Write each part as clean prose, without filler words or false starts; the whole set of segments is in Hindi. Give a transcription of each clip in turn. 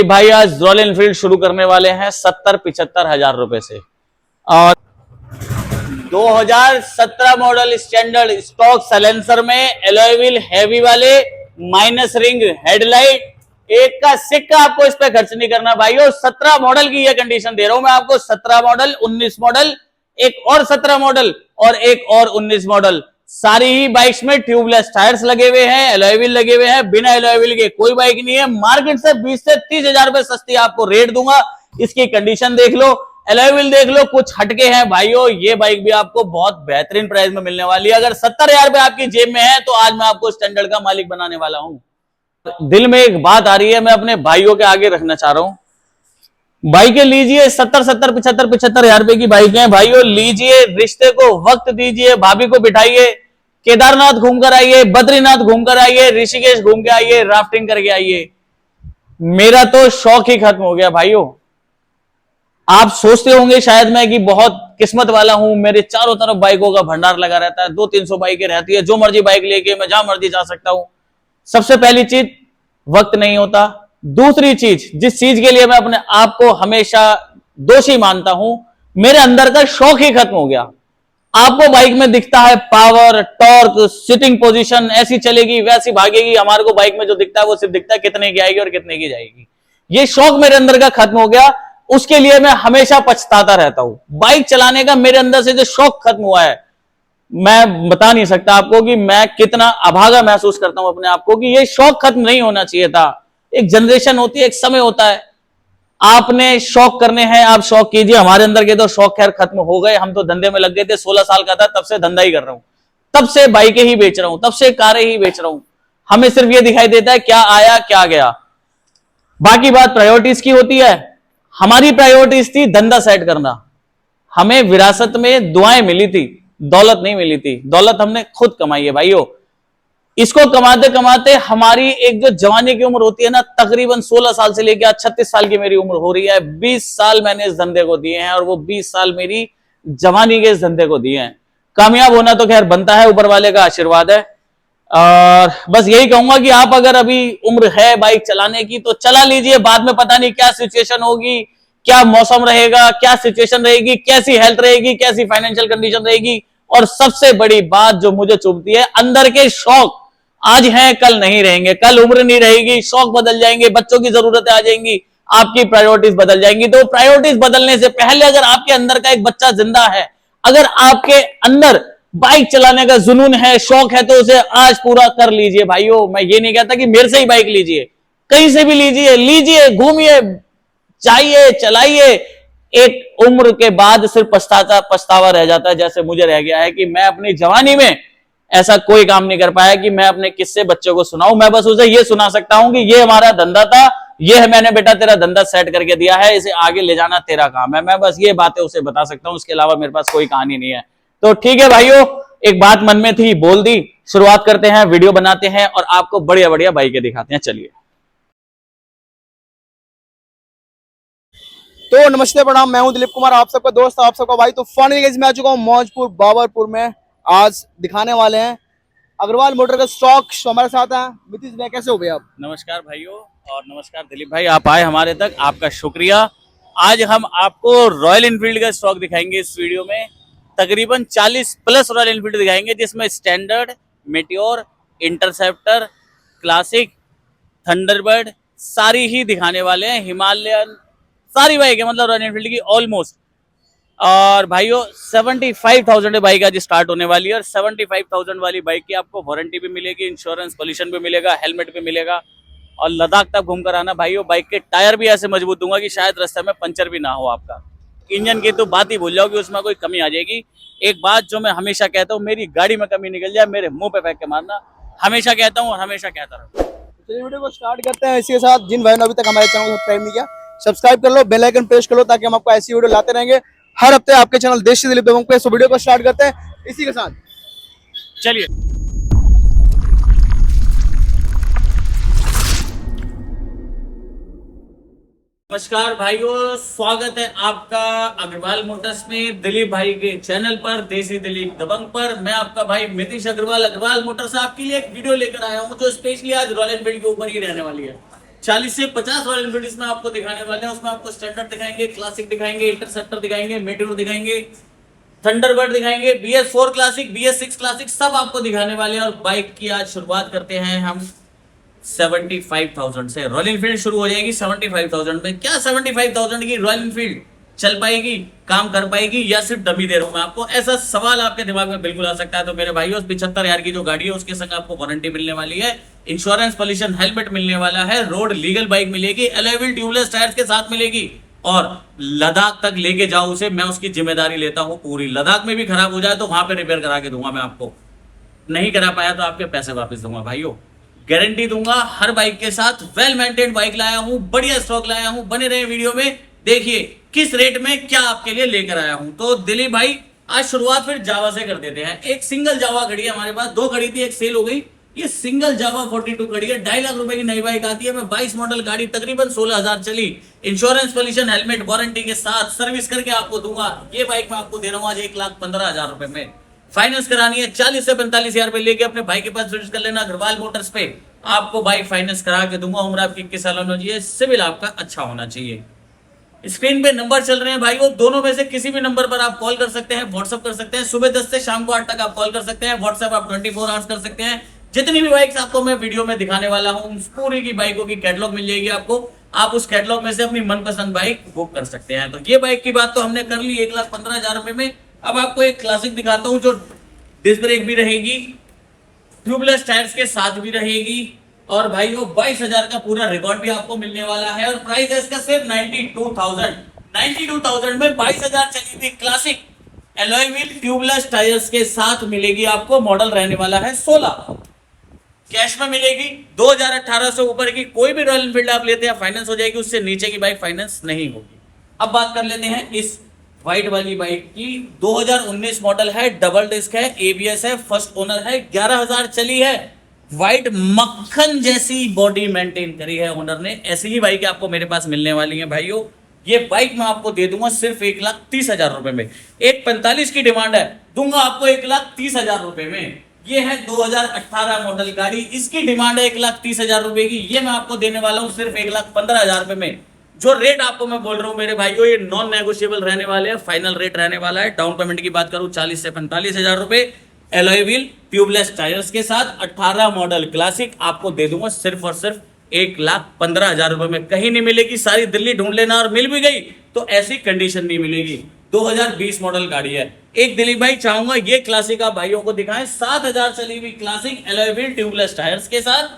भाई आज रॉयल एनफील्ड शुरू करने वाले हैं 70-75 हजार रुपए से। और 2017 मॉडल स्टैंडर्ड स्टॉक साइलेंसर में एलॉय व्हील हैवी वाले, माइनस रिंग हेडलाइट, एक का सिक्का आपको इस पे खर्च नहीं करना भाइयों। 17 मॉडल की यह कंडीशन दे रहा हूं मैं आपको। 17 मॉडल, 19 मॉडल, एक और 17 मॉडल और एक और 19 मॉडल। सारी ही बाइक्स में ट्यूबलेस टायर्स लगे हुए हैं, एलॉय व्हील लगे हुए हैं। बिना एलॉय व्हील के कोई बाइक नहीं है। मार्केट से 20 से 30 हजार रुपए सस्ती आपको रेट दूंगा। इसकी कंडीशन देख लो, एलॉय व्हील देख लो, कुछ हटके हैं भाइयों। ये बाइक भी आपको बहुत बेहतरीन प्राइस में मिलने वाली है। अगर 70 हजार रुपए आपकी जेब में है तो आज मैं आपको स्टैंडर्ड का मालिक बनाने वाला हूं। दिल में एक बात आ रही है, मैं अपने भाइयों के आगे रखना चाह रहा हूं। बाइकें लीजिए, 70-75 हजार रुपए की बाइक है भाइयों। लीजिए, रिश्ते को वक्त दीजिए, भाभी को बिठाइए, केदारनाथ घूमकर आइए, बद्रीनाथ घूमकर आइए, ऋषिकेश घूम के आइए, राफ्टिंग करके आइए। मेरा तो शौक ही खत्म हो गया भाइयों। आप सोचते होंगे शायद मैं कि बहुत किस्मत वाला हूं, मेरे चारों तरफ बाइकों का भंडार लगा रहता है, 200-300 बाइकें रहती है, जो मर्जी बाइक लेके मैं जहां मर्जी जा सकता हूं। सबसे पहली चीज, वक्त नहीं होता। दूसरी चीज, जिस चीज के लिए मैं अपने आप को हमेशा दोषी मानता हूं, मेरे अंदर का शौक ही खत्म हो गया। आपको बाइक में दिखता है पावर, टॉर्क, सिटिंग पोजीशन, ऐसी चलेगी वैसी भागेगी। हमारे को बाइक में जो दिखता है वो सिर्फ दिखता है कितने की आएगी और कितने की जाएगी। ये शौक मेरे अंदर का खत्म हो गया। उसके लिए मैं हमेशा पछताता रहता हूं। बाइक चलाने का मेरे अंदर से जो शौक खत्म हुआ है, मैं बता नहीं सकता आपको कि मैं कितना अभागा महसूस करता हूं अपने आप को कि ये शौक खत्म नहीं होना चाहिए था। एक जनरेशन होती है, एक समय होता है, आपने शौक करने हैं, आप शौक कीजिए। हमारे अंदर के तो शौक खैर खत्म हो गए। हम तो धंधे में लग गए थे, 16 साल का था तब से धंधा ही कर रहा हूं, तब से बाइकें ही बेच रहा हूं, तब से कारें ही बेच रहा हूं। हमें सिर्फ ये दिखाई देता है क्या आया क्या गया। बाकी बात प्रायोरिटीज की होती है। हमारी प्रायोरिटीज थी धंधा सेट करना। हमें विरासत में दुआएं मिली थी, दौलत नहीं मिली थी। दौलत हमने खुद कमाई है भाइयों। इसको कमाते कमाते हमारी एक जो जवानी की उम्र होती है ना, तकरीबन 16 साल से लेकर 36 साल की मेरी उम्र हो रही है। 20 साल मैंने इस धंधे को दिए हैं और वो 20 साल मेरी जवानी के इस धंधे को दिए हैं। कामयाब होना तो खैर बनता है, ऊपर वाले का आशीर्वाद है। और बस यही कहूंगा कि आप अगर अभी उम्र है बाइक चलाने की तो चला लीजिए। बाद में पता नहीं क्या सिचुएशन होगी, क्या मौसम रहेगा, क्या सिचुएशन रहेगी, कैसी हेल्थ रहेगी, कैसी फाइनेंशियल कंडीशन रहेगी। और सबसे बड़ी बात जो मुझे चुभती है, अंदर के शौक आज हैं कल नहीं रहेंगे। कल उम्र नहीं रहेगी, शौक बदल जाएंगे, बच्चों की जरूरतें आ जाएंगी, आपकी प्रायोरिटीज बदल जाएंगी। तो प्रायोरिटीज बदलने से पहले अगर आपके अंदर का एक बच्चा जिंदा है, अगर आपके अंदर बाइक चलाने का जुनून है, शौक है, तो उसे आज पूरा कर लीजिए भाइयों। मैं ये नहीं कहता कि मेरे से ही बाइक लीजिए, कहीं से भी लीजिए, घूमिए, चाहिए, चलाइए। एक उम्र के बाद सिर्फ पछतावा रह जाता है, जैसे मुझे रह गया है कि मैं अपनी जवानी में ऐसा कोई काम नहीं कर पाया कि मैं अपने किस्से बच्चों को सुनाऊं। मैं बस उसे ये सुना सकता हूं कि ये हमारा धंधा था, ये है मैंने बेटा तेरा धंधा सेट करके दिया है, इसे आगे ले जाना तेरा काम है। मैं बस ये बातें उसे बता सकता हूं, उसके अलावा मेरे पास कोई कहानी नहीं है। तो ठीक है भाइयों, एक बात मन में थी बोल दी। शुरुआत करते हैं, वीडियो बनाते हैं और आपको बढ़िया बढ़िया बाइकें दिखाते हैं। चलिए। तो नमस्ते प्रणाम, मैं हूं दिलीप कुमार, आप सबका दोस्त, आप सबका भाई। तो फाइनली गाइस मैं आ चुका हूं मौजपुर बाबरपुर में। आज दिखाने वाले हैं अग्रवाल मोटर का स्टॉक। हमारे साथ हैं नीतीश भाई। कैसे हो भैया आप? नमस्कार भाइयों और नमस्कार दिलीप भाई, आप आए हमारे तक, आपका शुक्रिया। आज हम आपको रॉयल एनफील्ड का स्टॉक दिखाएंगे इस वीडियो में। तकरीबन 40 प्लस रॉयल एनफील्ड दिखाएंगे, जिसमें standard, meteor, interceptor, classic, Thunderbird सारी ही दिखाने वाले हैं। हिमालयन सारी बाइक है, मतलब रॉयल एनफील्ड की ऑलमोस्ट। और भाइयों 75,000 बाइक आज स्टार्ट होने वाली है और 75,000 वाली बाइक की आपको वारंटी भी मिलेगी, इंश्योरेंस, पॉल्यूशन भी मिलेगा, हेलमेट भी मिलेगा। और लद्दाख तक घूमकर आना भाइयों। बाइक के टायर भी ऐसे मजबूत दूंगा कि शायद रास्ते में पंचर भी ना हो आपका। इंजन की तो बात ही भूल जाओ कि उसमें कोई कमी आ जाएगी। एक बात जो मैं हमेशा कहता हूँ, मेरी गाड़ी में कमी निकल जाए मेरे मुंह पे फेंक के मारना, हमेशा कहता हूँ और हमेशा कहता रहूँ। चलिए वीडियो को स्टार्ट करते हैं। इसी के साथ जिन भाइयों ने अभी तक हमारे चैनल को सब्सक्राइब नहीं किया, सब्सक्राइब कर लो, बेल आइकन प्रेस कर लो, ताकि हम आपको ऐसी वीडियो लाते रहेंगे हर हफ्ते आपके चैनल देशी दिलीप दबंग पे। सो वीडियो को स्टार्ट करते हैं इसी के साथ, चलिए। नमस्कार भाइयों, स्वागत है आपका अग्रवाल मोटर्स में, दिलीप भाई के चैनल पर, देसी दिलीप दबंग पर। मैं आपका भाई नीतीश अग्रवाल, अग्रवाल मोटर्स से आपके लिए एक वीडियो लेकर आया हूं जो स्पेशली आज रॉयल एनफील्ड के ऊपर ही रहने वाली है। 40 से 50 रॉयल एनफील्ड में आपको दिखाने वाले हैं। उसमें आपको स्टैंडर्ड दिखाएंगे, क्लासिक दिखाएंगे, इंटरसेप्टर दिखाएंगे, मेटेओर दिखाएंगे, थंडरबर्ड दिखाएंगे, BS4 क्लासिक, BS6 क्लासिक सब आपको दिखाने वाले हैं। और बाइक की आज शुरुआत करते हैं हम 75,000 से। रॉयल एनफील्ड शुरू हो जाएगी 75,000 में। क्या 75,000 की रॉयल एनफील्ड चल पाएगी, काम कर पाएगी, या सिर्फ डमी दे रहा हूं मैं आपको? ऐसा सवाल आपके दिमाग में बिल्कुल आ सकता है। तो मेरे भाइयों, 75,000 की जो गाड़ी है उसके संग आपको वारंटी मिलने वाली है, इंश्योरेंस, पॉल्यूशन हेलमेट मिलने वाला है, रोड लीगल बाइक मिलेगी, अलॉय व्हील ट्यूबलेस टायर्स के साथ मिलेगी, और लद्दाख तक लेके जाओ उसे, मैं उसकी जिम्मेदारी लेता हूं पूरी। लद्दाख में भी खराब हो जाए तो वहां पे रिपेयर करा के दूंगा मैं आपको, नहीं करा पाया तो आपके पैसे वापस दूंगा भाइयों, गारंटी दूंगा हर बाइक के साथ। वेल मेंटेन्ड बाइक लाया हूं, बढ़िया स्टॉक लाया हूं। बने रहे वीडियो में, देखिए किस रेट में क्या आपके लिए लेकर आया हूं। तो दिलीप भाई, आज शुरुआत फिर जावा से कर देते हैं। एक सिंगल जावा खड़ी है हमारे पास, दो खड़ी थी, एक सेल हो गई। ये सिंगल जावा 42 खड़ी है, 2.5 लाख रुपए की नई बाइक आती है। मैं 22 मॉडल गाड़ी, तकरीबन 16,000 चली, इंश्योरेंस, पॉल्यूशन हेलमेट वारंटी के साथ सर्विस करके आपको दूंगा। ये बाइक मैं आपको दे रहा हूं आज 1,15,000 रुपए में। फाइनेंस करानी है 40 से 45,000 रुपए लेके अपने भाई के पास विजिट कर लेना, अग्रवाल मोटर्स पे आपको बाइक फाइनेंस करा के दूंगा। उम्र आपकी 21 साल होना चाहिए, सिविल आपका अच्छा होना चाहिए। स्क्रीन पे नंबर चल रहे हैं भाइयों, दोनों में से किसी भी नंबर पर आप कॉल कर सकते हैं, व्हाट्सएप कर सकते हैं। सुबह 10 से शाम को 8 तक आप कॉल कर सकते हैं, व्हाट्सएप आप 24 आवर्स कर सकते हैं। जितनी भी बाइक्स आपको मैं वीडियो में दिखाने वाला हूं, पूरी की बाइकों की कैटलॉग मिल जाएगी आपको। आप उस कैटलॉग में से अपनी मनपसंद बाइक बुक कर सकते हैं। तो ये बाइक की बात तो हमने कर ली 1,15,000 रुपए में। अब आपको एक क्लासिक दिखाता हूं जो डिस्क ब्रेक भी रहेगी, ट्यूबलेस टायर्स के साथ भी रहेगी, और भाई वो 22,000 का पूरा रिकॉर्ड भी आपको मिलने वाला है। और प्राइस है इसका सिर्फ 92,000 में 22,000 चली हुई classic alloy wheel tubeless tyres के साथ मिलेगी आपको। मॉडल रहने वाला है 16, कैश में मिलेगी। 2018 से ऊपर की कोई भी रॉयल एनफील्ड आप लेते हैं फाइनेंस हो जाएगी, उससे नीचे की बाइक फाइनेंस नहीं होगी। अब बात कर लेते हैं इस व्हाइट वाली बाइक की। 2019 मॉडल है, डबल डिस्क है, ABS है, फर्स्ट ओनर है, 11,000 चली है। व्हाइट मक्खन जैसी बॉडी मेंटेन करी है ओनर ने। ऐसी ही बाइक आपको मेरे पास मिलने वाली है भाइयों। ये बाइक मैं आपको दे दूंगा सिर्फ 1,30,000 रुपए में। 1,45 की डिमांड है, दूंगा आपको 1,30,000 रुपए में। ये है 2018 मॉडल गाड़ी, इसकी डिमांड है 1,30,000 रुपए की। ये मैं आपको देने वाला हूँ सिर्फ 1,15,000 रुपए में। जो रेट आपको मैं बोल रहा हूँ मेरे भाइयों, ये नॉन नेगोशिएबल रहने वाले हैं, फाइनल रेट रहने वाला है। डाउन पेमेंट की बात करूँ 40 से 45,000 रुपए, अलॉय व्हील ट्यूबलेस टायर्स के साथ 18 मॉडल क्लासिक आपको दे दूंगा सिर्फ और सिर्फ 1,15,000 रुपए में। कहीं नहीं मिलेगी, सारी दिल्ली ढूंढ लेना, और मिल भी गई तो ऐसी कंडीशन नहीं मिलेगी। 2020 मॉडल गाड़ी है। एक दिलीप भाई चाहूंगा ये क्लासिक आप भाइयों को दिखाएं। 7,000 चली हुई classic alloy wheel tubeless tyres के साथ,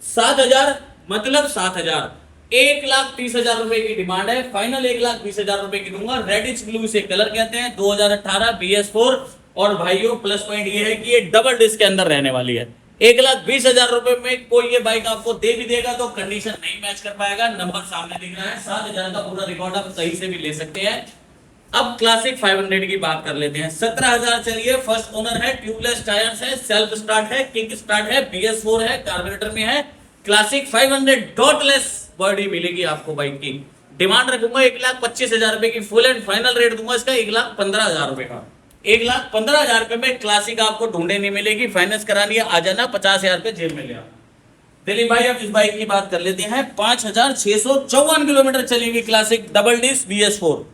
7,000 मतलब 7,000, 1,30,000 रुपए की डिमांड है। फाइनल 1,20,000 रुपए की दूंगा। रेडिश ब्लू से कलर कहते हैं, 2018 BS4। और भाइयों प्लस पॉइंट ये है कि ये डबल डिस्क के अंदर रहने वाली है। 1,20,000 रुपए में कोई ये बाइक आपको दे भी देगा तो कंडीशन नहीं मैच कर पाएगा। नंबर सामने दिख रहा है, 7,000 का पूरा रिकॉर्ड आप सही से भी ले सकते हैं। अब क्लासिक 500 की बात कर लेते हैं। 17,000 चलिए, फर्स्ट ओनर है, ट्यूबलेस टायर्स है, सेल्फ स्टार्ट है, किक स्टार्ट है, BS4 है, कार्बोरेटर में है। क्लासिक 500 डॉटलेस बॉडी मिलेगी आपको बाइक की। डिमांड रखूंगा 1,25,000 रुपए की। फुल एंड फाइनल रेट दूंगा इसका 1,15,000 रुपए का। 1,15,000 रुपए में क्लासिक आपको ढूंढे नहीं मिलेगी। फाइनेंस करानी है, आ जाना, 50,000 रुपए जेब में ले आओ। दिलीप भाई अब इस बाइक की बात कर लेते हैं। 5,654 किलोमीटर चली हुई क्लासिक डबल डिस्क BS4।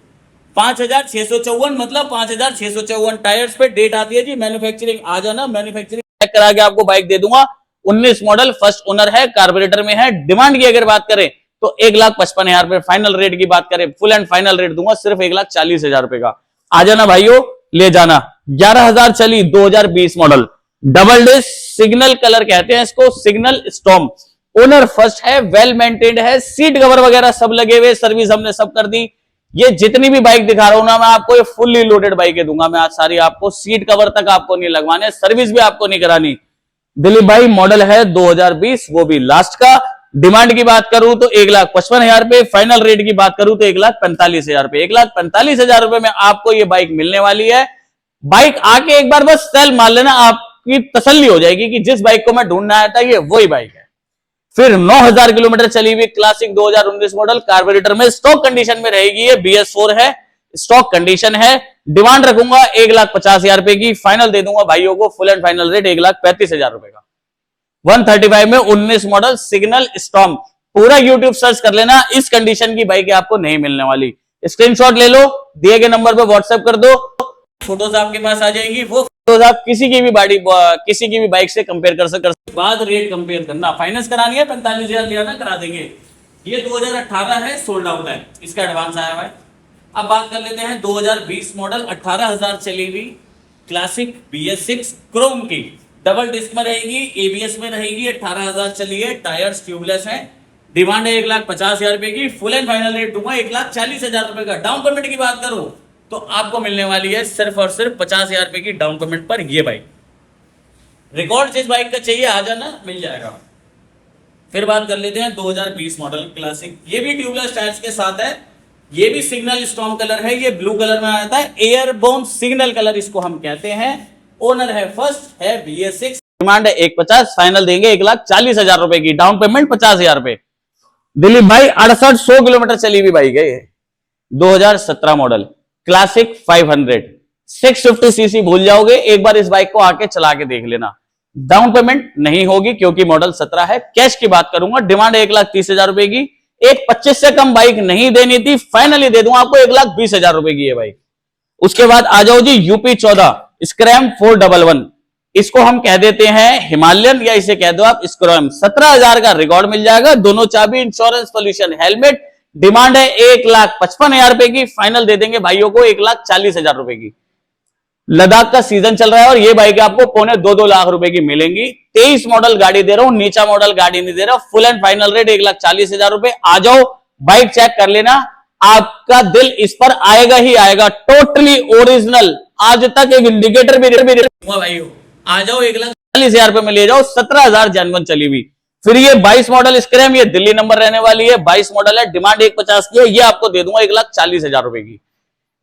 5,654 मतलब 5,654 टायर्स पे डेट आती है जी। मैन्युफैक्चरिंग आ जाना, मैन्युफैक्चरिंग चेक करा के आपको बाइक दे दूंगा। 19 मॉडल, फर्स्ट ओनर है, कार्बोरेटर में है। डिमांड की अगर बात करें तो 1,55,000 रुपए। फाइनल रेट की बात करें, फुल एंड फाइनल रेट दूंगा सिर्फ 1,40,000 रुपए का। आ जाना भाइयों, ले जाना। 11,000 चली, 2020 model, double disc, signal colour कहते हैं इसको, सिग्नल स्टॉर्म। ओनर फर्स्ट है, वेल मेंटेन्ड है, सीट कवर वगैरह सब लगे हुए, सर्विस हमने सब कर दी। ये जितनी भी बाइक दिखा रहा हूं ना मैं आपको, ये फुल्ली लोडेड बाइकें दूंगा मैं आज सारी आपको। सीट कवर तक आपको नहीं लगवाने, सर्विस भी आपको नहीं करानी। दिलीप भाई मॉडल है 2020, वो भी लास्ट का। डिमांड की बात करूं तो 1,55,000 रुपए। फाइनल रेट की बात करूं तो 1,45,000 रुपए। 1,45,000 रुपए में आपको ये बाइक मिलने वाली है। बाइक आके एक बार बस सेल मार लेना, आपकी तसल्ली हो जाएगी कि जिस बाइक को मैं ढूंढना आया था ये वही बाइक है। फिर 9,000 किलोमीटर चली हुई क्लासिक 2019 मॉडल, कार्बोरेटर में, स्टॉक कंडीशन में रहेगी। ये BS4 है, स्टॉक कंडीशन है। डिमांड रखूंगा 1,50,000 रुपए की। फाइनल दे दूंगा भाइयों को, फुल एंड फाइनल रेट 1,35,000 रुपए का। 135 में 19 मॉडल, सिग्नल स्टॉर्म, पूरा यूट्यूब सर्च कर लेना, इस कंडीशन की बाइक आपको नहीं मिलने वाली। स्क्रीनशॉट ले लो, दिए गए नंबर पे व्हाट्सएप कर दो, फोटोज आपके पास आ जाएंगी। वो फोटोज आप किसी की भी बाइक से कंपेयर कर सकते। बाद रेट कंपेयर करना, फाइनेंस करानी है 45,000 लिया ना, करा देंगे। ये 2018 है, सोल्ड आउट है, इसका एडवांस आया हुआ है। अब बात कर लेते हैं 2020 मॉडल, 18,000 चली हुई क्लासिक BS6 क्रोम की, डबल डिस्क में रहेगी, ABS में रहेगी, 18,000 चली है, टायर्स ट्यूबलेस है। डिमांड है 1,50,000 रुपए की, फुल एंड फाइनल रेट दूंगा 1,40,000 रुपए का। डाउन पेमेंट की बात करूं तो आपको मिलने वाली है सिर्फ और सिर्फ 50,000 रुपए की डाउन पेमेंट पर ये बाइक। रिकॉर्ड जिस बाइक का चाहिए आ जाना, मिल जाएगा। फिर बात कर लेते हैं 2020 मॉडल क्लासिक, ये भी ट्यूबलेस टायर्स के साथ है, ये भी सिग्नल स्टॉर्म कलर है, ये ब्लू कलर में आता है, एयरबोर्न सिग्नल कलर इसको हम कहते हैं। ओनर है फर्स्ट, है BS6, डिमांड है 1,50,000, फाइनल देंगे 1,40,000 रुपए की, डाउन पेमेंट 50,000 रुपए। दिलीप भाई 6800 किलोमीटर चली हुई बाइक है ये, 2017 मॉडल क्लासिक 500, 650 सीसी भूल जाओगे, एक बार इस बाइक को आके चला के देख लेना। डाउन पेमेंट नहीं होगी क्योंकि मॉडल 17 है। कैश की बात करूंगा, डिमांड 1,30,000 रुपए की, 1,25,000 से कम बाइक नहीं देनी थी, फाइनली दे दूंगा आपको 1,20,000 रुपए की ये बाइक। उसके बाद आ जाओ जी UP 14 स्क्रैम 411, इसको हम कह देते हैं हिमालयन या इसे कह दो आप स्क्रैम। 17,000 का रिकॉर्ड मिल जाएगा, दोनों चाबी, इंश्योरेंस, पोल्यूशन, हेलमेट। डिमांड है 1,55,000 रुपए की, फाइनल दे देंगे भाइयों को 1,40,000 रुपए की। लद्दाख का सीजन चल रहा है और ये बाइक आपको 2.25 लाख रुपए की मिलेंगी। 23 मॉडल गाड़ी दे रहा हूं, नीचा मॉडल गाड़ी नहीं दे रहा। फुल एंड फाइनल रेट 1,40,000 रुपए। आ जाओ, बाइक चेक कर लेना, आपका दिल इस पर आएगा ही आएगा। टोटली ओरिजिनल, आज तक एक इंडिकेटर भी भाइयों। आ जाओ, 1,40,000 रुपए में ले जाओ, 17,000 जेन्युइन चली हुई। फिर ये 22 मॉडल स्क्रैम, ये दिल्ली नंबर रहने वाली है, 22 मॉडल है, डिमांड 1,50,000 की है, ये आपको दे दूंगा 1,40,000 रुपए की।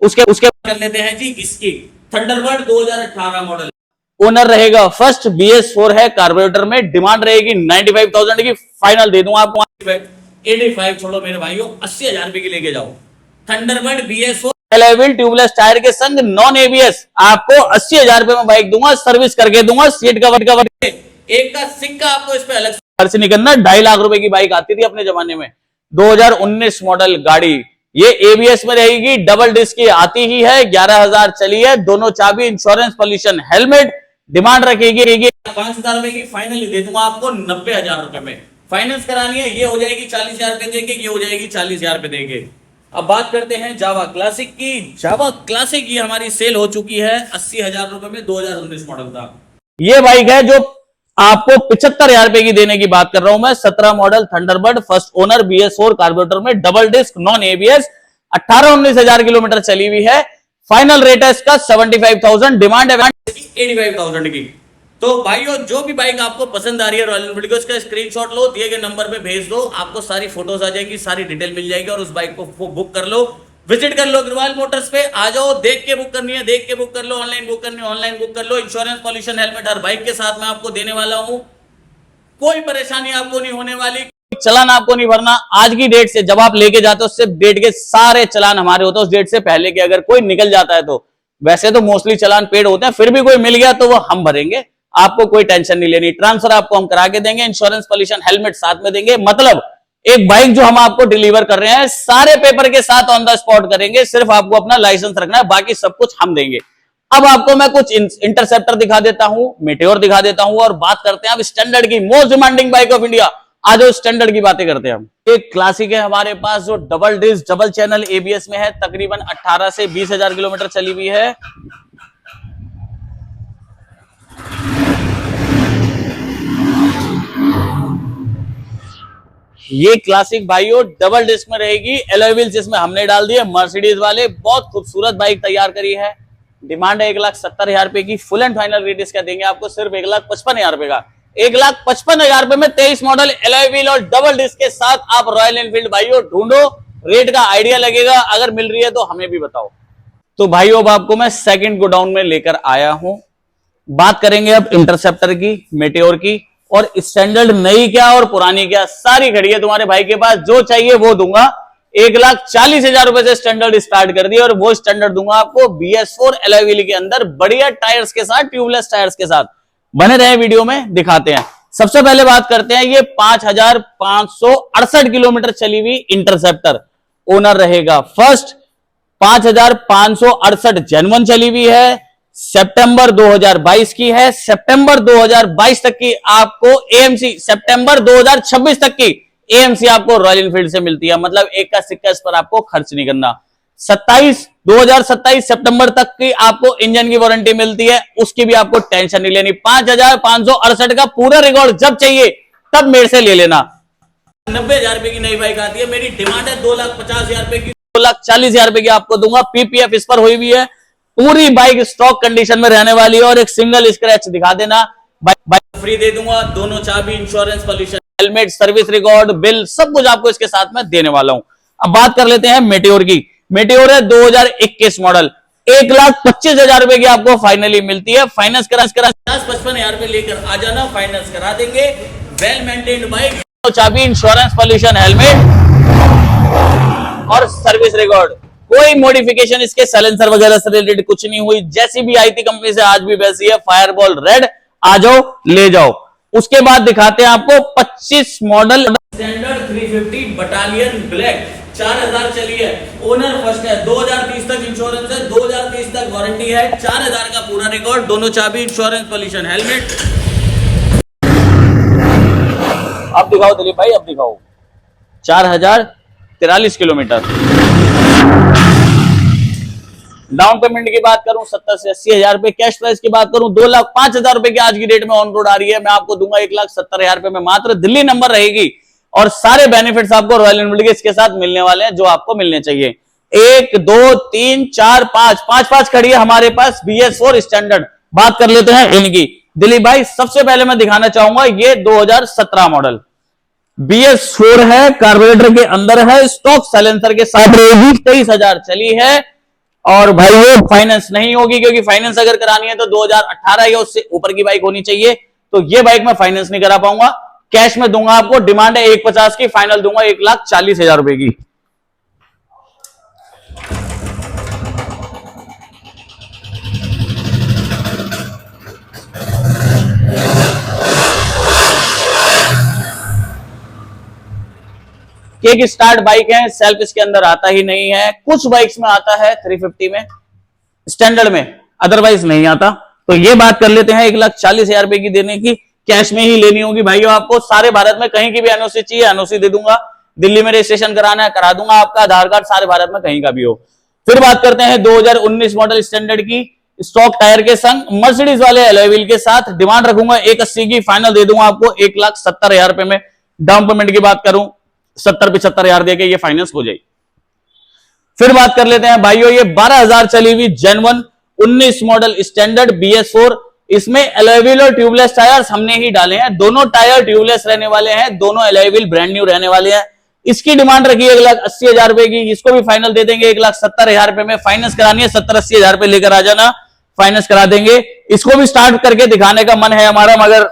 उसके कर लेते हैं जी इसकी थंडरबर्ड 2018 मॉडल, ओनर रहेगा फर्स्ट, BS4 है, कार्बोरेटर में, डिमांड रहेगी 95,000 की, फाइनल दे दूंगा आपको 85। छोड़ो मेरे भाइयों, 80,000 रुपए की लेके जाओ। Thunderbird BS4 alloy tubeless tyre के संग, नॉन ABS, आपको 80,000 रुपए में बाइक दूंगा, सर्विस करके दूंगा, सीट कवर एक का सिक्का आपको इस पे अलग खर्च नहीं करना। 2.5 लाख रुपए की बाइक आती थी अपने जमाने में, 2019 मॉडल गाड़ी, ये ABS में रहेगी, डबल डिस्क की आती ही है, 11,000 चली है, दोनों चाबी, इंश्योरेंस, पोल्यूशन, हेलमेट। डिमांड रखेगी 5,000 रुपए की, फाइनली दे दूंगा आपको 90,000 रुपए में। फाइनेंस करानी है, ये हो जाएगी 40,000 रुपए देके, ये हो जाएगी 40,000 रुपए देके। अब बात करते हैं जावा क्लासिक की। जावा क्लासिक ये हमारी सेल हो चुकी है 80,000 रुपए में, 2019 मॉडल था। ये बाइक है जो आपको 75,000 रुपए की देने की बात कर रहा हूं मैं। 17 model Thunderbird, first owner, BS4 carburettor में, double disc, non ABS, 18-19,000 kilometre चली हुई है। फाइनल रेट है इसका 75,000, डिमांड है 85,000 की। तो भाइयों, जो भी बाइक आपको पसंद आ रही है रॉयल एनफील्ड की, उसका स्क्रीनशॉट लो, दिए गए नंबर पे भेज दो, आपको सारी फोटोज आ जाएगी, सारी डिटेल मिल जाएगी और उस बाइक को बुक कर लो, विजिट कर लो अग्रवाल मोटर्स पे। आ जाओ, देख के बुक करनी है देख के बुक कर लो, ऑनलाइन बुक करनी है ऑनलाइन बुक कर लो। इंश्योरेंस, पोल्यूशन, हेलमेट हर बाइक के साथ में आपको देने वाला हूं, कोई परेशानी आपको नहीं होने वाली, चलान आपको नहीं भरना। आज की डेट से जब आप लेके जाते हो, सिर्फ डेट के सारे चलान हमारे होते हैं उस डेट से पहले के। अगर कोई निकल जाता है तो, वैसे तो मोस्टली चलान पेड होते हैं, फिर भी कोई मिल गया तो वो हम भरेंगे, आपको कोई टेंशन नहीं लेनी। ट्रांसफर आपको हम करा के देंगे, इंश्योरेंस, पोल्यूशन, हेलमेट साथ में देंगे। मतलब एक बाइक जो हम आपको डिलीवर कर रहे हैं, सारे पेपर के साथ ऑन द स्पॉट करेंगे, सिर्फ आपको अपना लाइसेंस रखना है, बाकी सब कुछ हम देंगे। अब आपको मैं कुछ इंटरसेप्टर दिखा देता हूं, मेटेओर दिखा देता हूं और बात करते हैं अब स्टैंडर्ड की, most demanding bike of India. आज जो स्टैंडर्ड की बातें करते हैं हम, एक क्लासिक है हमारे पास जो double disc, double channel, ABS में है, तकरीबन 18 से 20,000 किलोमीटर चली हुई है। ये क्लासिक भाइयों डबल डिस्क में रहेगी, एलॉय व्हील्स जिसमें हमने डाल दिए मर्सिडीज वाले, बहुत खूबसूरत बाइक तैयार करी है। डिमांड है 1,70,000 रुपए की, फुल एंड फाइनल रेट इसका देंगे आपको सिर्फ 1,55,000 रुपए का। 1,55,000 रुपए में 23 मॉडल एलॉय व्हील और डबल डिस्क के साथ आप रॉयल एनफील्ड भाइयों ढूंढो, रेट का आइडिया लगेगा, अगर मिल रही है तो हमें भी बताओ। तो भाइयों अब आपको मैं सेकंड गोडाउन में लेकर आया हूं, बात करेंगे अब इंटरसेप्टर की, मेटेओर की, और स्टैंडर्ड नई क्या और पुरानी क्या सारी खड़ी है तुम्हारे भाई के पास, जो चाहिए वो दूंगा। 1,40,000 रुपए से स्टैंडर्ड स्टार्ट कर दिया और वो स्टैंडर्ड दूंगा आपको BS4 एलॉय व्हील के अंदर, बढ़िया टायर्स के साथ, ट्यूबलेस टायर्स के साथ। बने रहे वीडियो में, दिखाते हैं। सबसे पहले बात करते हैं, ये 5568 किलोमीटर चली हुई इंटरसेप्टर ओनर रहेगा। फर्स्ट 5568 जेन्युइन चली हुई है, सितंबर 2022 की है। सितंबर 2022 तक की आपको एएमसी, सितंबर 2026 तक की एएमसी आपको रॉयल एनफील्ड से मिलती है। मतलब एक का सिक्का इस पर आपको खर्च नहीं करना। 2027 सितंबर तक की आपको इंजन की वारंटी मिलती है, उसकी भी आपको टेंशन नहीं लेनी। 5568 का पूरा रिकॉर्ड जब चाहिए तब मेरे से ले लेना। 90,000 रुपए की नई बाइक आती है, मेरी डिमांड है 2,50,000 रुपए की, 2,40,000 रुपए की आपको दूंगा। पीपीएफ इस पर हुई भी है, पूरी बाइक स्टॉक कंडीशन में रहने वाली है और एक सिंगल स्क्रैच दिखा देना, बाइक फ्री दे दूंगा। दोनों चाबी, insurance, pollution, helmet, service record, bill, सब कुछ आपको इसके साथ में देने वाला हूं। अब बात कर लेते हैं मेटियोर की। मेटियोर है 2021 मॉडल, 1,25,000 रुपए की आपको फाइनली मिलती है। फाइनेंस करा 50-55,000 रुपए लेकर आ जाना, फाइनेंस करा देंगे। वेल मेंटेन्ड बाइक, चाबी, इंश्योरेंस, पॉल्यूशन, हेलमेट और सर्विस रिकॉर्ड। कोई मॉडिफिकेशन इसके साइलेंसर वगैरह से रिलेटेड कुछ नहीं हुई, जैसी भी आई थी कंपनी से आज भी वैसी है। फायरबॉल रेड, आ जाओ ले जाओ। उसके बाद दिखाते हैं आपको 25 मॉडल स्टैंडर्ड 350 बटालियन ब्लैक, 4,000 चली है, ओनर फर्स्ट है, 2030 तक इंश्योरेंस है, 2030 तक वारंटी है, 4,000 का पूरा रिकॉर्ड, दोनों चाबी, इंश्योरेंस, पॉल्यूशन, हेलमेट। अब दिखाओ दिलीप भाई, अब दिखाओ। 4,043 किलोमीटर। डाउन पेमेंट की बात करूं 70 से 80,000 रुपए, कैश प्राइस की बात करूं 2,05,000 रुपए की आज की डेट में ऑन रोड आ रही है। मैं आपको दूंगा 1,70,000 रुपए में मात्र। दिल्ली नंबर रहेगी और सारे बेनिफिट्स आपको रॉयल एनफील्ड के इसके साथ मिलने वाले हैं जो आपको मिलने चाहिए। 1 2 3 4 5 खड़ी है हमारे पास BS4 स्टैंडर्ड। बात कर लेते हैं इनकी। दिलीप भाई सबसे पहले मैं दिखाना चाहूंगा ये 2017 मॉडल BS4 है, कार्बोरेटर के अंदर है, स्टॉक साइलेंसर के साथ रहेगी, 23,000 चली है। और भाई ये फाइनेंस नहीं होगी, क्योंकि फाइनेंस अगर करानी है तो 2018 या उससे ऊपर की बाइक होनी चाहिए। तो ये बाइक मैं फाइनेंस नहीं करा पाऊंगा, कैश में दूंगा आपको। डिमांड है 1,50 की, फाइनल दूंगा 1,40,000 रुपए की। किक स्टार्ट बाइक है, सेल्फ इसके अंदर आता ही नहीं है। कुछ बाइक्स में आता है 350 में स्टैंडर्ड में, अदरवाइज नहीं आता। तो ये बात कर लेते हैं 1,40,000 रुपए की देने की, कैश में ही लेनी होगी भाइयों आपको। सारे भारत में कहीं की भी एनओसी चाहिए, एनओसी दे दूंगा। दिल्ली में रजिस्ट्रेशन कराना है करा दूंगा, आपका आधार कार्ड सारे भारत में कहीं का भी हो। फिर बात करते हैं 2019 मॉडल स्टैंडर्ड की, स्टॉक टायर के संग, मर्सिडीज वाले अलॉय व्हील के साथ। डिमांड रखूंगा 1,80 की, फाइनल दे दूंगा आपको 1,70,000 रुपए में। डाउन पेमेंट की बात करूं 70-75,000 देके ये फाइनेंस हो जाएगी। फिर बात कर लेते हैं भाइयों ये 12,000 चली हुई जेन्युइन 19 मॉडल स्टैंडर्ड BS4। इसमें अलॉय व्हील और ट्यूबलेस टायर्स हमने ही डाले हैं, दोनों टायर ट्यूबलेस रहने वाले हैं, दोनों अलॉय व्हील ब्रांड न्यू रहने वाले हैं। इसकी डिमांड रखी है 1,80,000 रुपए की, इसको भी फाइनल दे देंगे 1,70,000 रुपए में। फाइनेंस करानी है 70-80,000 रुपए लेकर आ जाना, फाइनेंस करा देंगे। इसको भी स्टार्ट करके दिखाने का मन है हमारा, मगर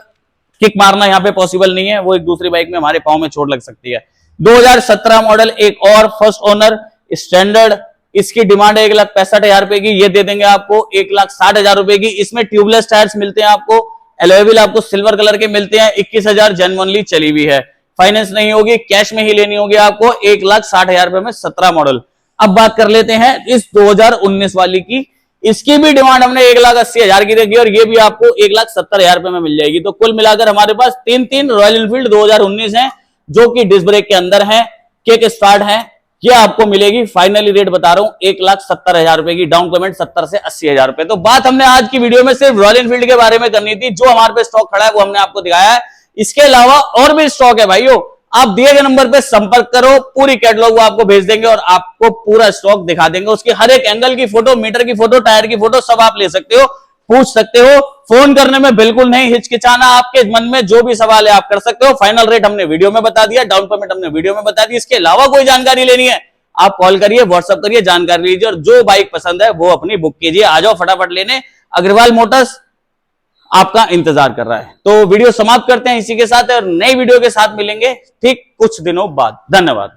किक मारना यहाँ पे पॉसिबल नहीं है, वो एक दूसरी बाइक में हमारे पांव में चोट लग सकती है। 2017 मॉडल एक और फर्स्ट ओनर स्टैंडर्ड, इसकी डिमांड है 1,65,000 रुपए की, ये दे देंगे आपको 1,60,000 रुपए की। इसमें ट्यूबलेस टायर्स मिलते हैं आपको, अलॉय व्हील आपको सिल्वर कलर के मिलते हैं। 21,000 जेन्युइनली चली हुई है, फाइनेंस नहीं होगी, कैश में ही लेनी होगी आपको 1,60,000 रुपए में 17 मॉडल। अब बात कर लेते हैं इस 2019 वाली की, इसकी भी डिमांड हमने 1,80,000 की रखी और ये भी आपको 1,70,000 रुपए में मिल जाएगी। तो कुल मिलाकर हमारे पास तीन रॉयल एनफील्ड 2019 है जो कि डिस्क ब्रेक के अंदर है, किक स्टार्ट है। ये आपको मिलेगी, फाइनली रेट बता रहा हूं 1,70,000 रुपए की, डाउन पेमेंट 70 से 80,000 रुपए। तो बात हमने आज की वीडियो में सिर्फ रॉयल एनफील्ड के बारे में करनी थी, जो हमारे पे स्टॉक खड़ा है वो हमने आपको दिखाया है। इसके अलावा और भी स्टॉक है भाइयों, आप दिए गए नंबर पे संपर्क करो, पूरी कैटलॉग वो आपको भेज देंगे और आपको पूरा स्टॉक दिखा देंगे। उसकी हर एक एंगल की फोटो, मीटर की फोटो, टायर की फोटो सब आप ले सकते हो, पूछ सकते हो। फोन करने में बिल्कुल नहीं हिचकिचाना, आपके मन में जो भी सवाल है आप कर सकते हो। फाइनल रेट हमने वीडियो में बता दिया, डाउन पेमेंट हमने वीडियो में बता दी। इसके अलावा कोई जानकारी लेनी है आप कॉल करिए, व्हाट्सएप करिए, जानकारी लीजिए और जो बाइक पसंद है वो अपनी बुक कीजिए। आ जाओ फटाफट लेने, अग्रवाल मोटर्स आपका इंतजार कर रहा है। तो वीडियो समाप्त करते हैं इसी के साथ और नई वीडियो के साथ मिलेंगे ठीक कुछ दिनों बाद। धन्यवाद।